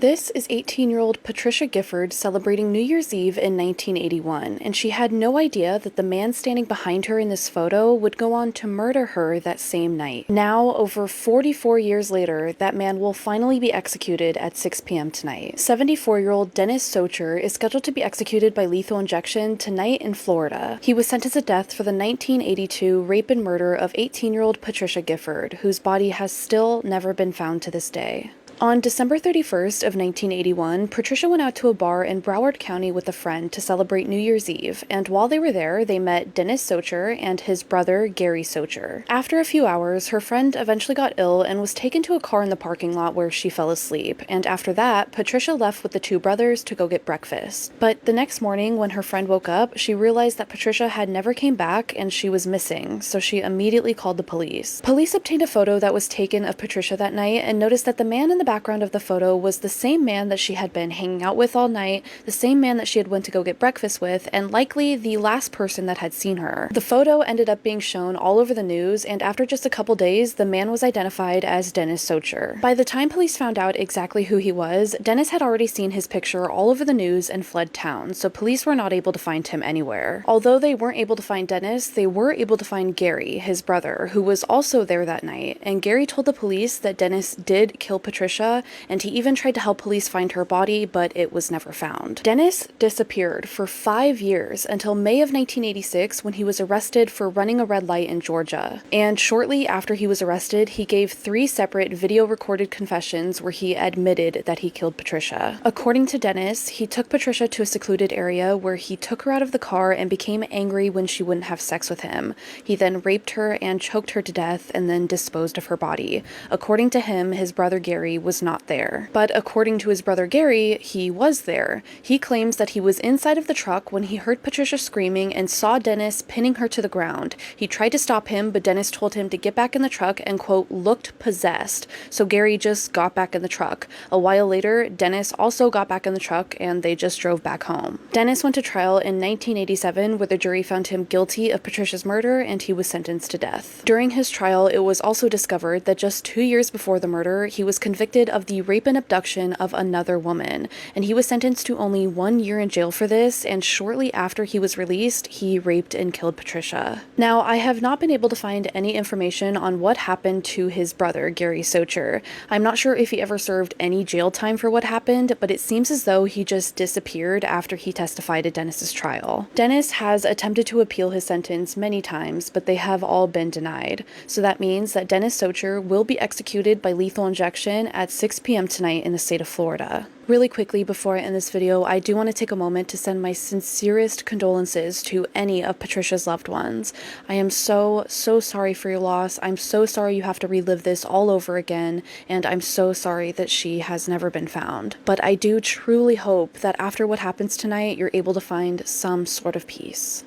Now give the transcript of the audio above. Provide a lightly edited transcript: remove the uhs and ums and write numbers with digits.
This is 18-year-old Patricia Gifford celebrating New Year's Eve in 1981, and she had no idea that the man standing behind her in this photo would go on to murder her that same night. Now, over 44 years later, that man will finally be executed at 6 p.m. tonight. 74-year-old Dennis Socher is scheduled to be executed by lethal injection tonight in Florida. He was sentenced to death for the 1982 rape and murder of 18-year-old Patricia Gifford, whose body has still never been found to this day. On December 31st of 1981, Patricia went out to a bar in Broward County with a friend to celebrate New Year's Eve, and while they were there, they met Dennis Socher and his brother, Gary Socher. After a few hours, her friend eventually got ill and was taken to a car in the parking lot where she fell asleep, and after that, Patricia left with the two brothers to go get breakfast. But the next morning, when her friend woke up, she realized that Patricia had never came back and she was missing, so she immediately called the police. Police obtained a photo that was taken of Patricia that night and noticed that the man in the background of the photo was the same man that she had been hanging out with all night, the same man that she had went to go get breakfast with, and likely the last person that had seen her. The photo ended up being shown all over the news, and after just a couple days, the man was identified as Dennis Socher. By the time police found out exactly who he was, Dennis had already seen his picture all over the news and fled town, so police were not able to find him anywhere. Although they weren't able to find Dennis, they were able to find Gary, his brother, who was also there that night, and Gary told the police that Dennis did kill Patricia, and he even tried to help police find her body, but it was never found. Dennis disappeared for 5 years until May of 1986 when he was arrested for running a red light in Georgia. And shortly after he was arrested, he gave 3 separate video-recorded confessions where he admitted that he killed Patricia. According to Dennis, he took Patricia to a secluded area where he took her out of the car and became angry when she wouldn't have sex with him. He then raped her and choked her to death and then disposed of her body. According to him, his brother Gary was not there. But according to his brother Gary, he was there. He claims that he was inside of the truck when he heard Patricia screaming and saw Dennis pinning her to the ground. He tried to stop him, but Dennis told him to get back in the truck and, quote, looked possessed. So Gary just got back in the truck. A while later, Dennis also got back in the truck and they just drove back home. Dennis went to trial in 1987 where the jury found him guilty of Patricia's murder and he was sentenced to death. During his trial, it was also discovered that just 2 years before the murder, he was convicted of the rape and abduction of another woman, and he was sentenced to only 1 year in jail for this, and shortly after he was released, he raped and killed Patricia. Now, I have not been able to find any information on what happened to his brother, Gary Socher. I'm not sure if he ever served any jail time for what happened, but it seems as though he just disappeared after he testified at Dennis's trial. Dennis has attempted to appeal his sentence many times, but they have all been denied. So that means that Dennis Socher will be executed by lethal injection at 6 p.m. tonight in the state of Florida. Really quickly before I end this video, I do want to take a moment to send my sincerest condolences to any of Patricia's loved ones. I am so sorry for your loss. I'm so sorry you have to relive this all over again, and I'm so sorry that she has never been found. But I do truly hope that after what happens tonight, you're able to find some sort of peace.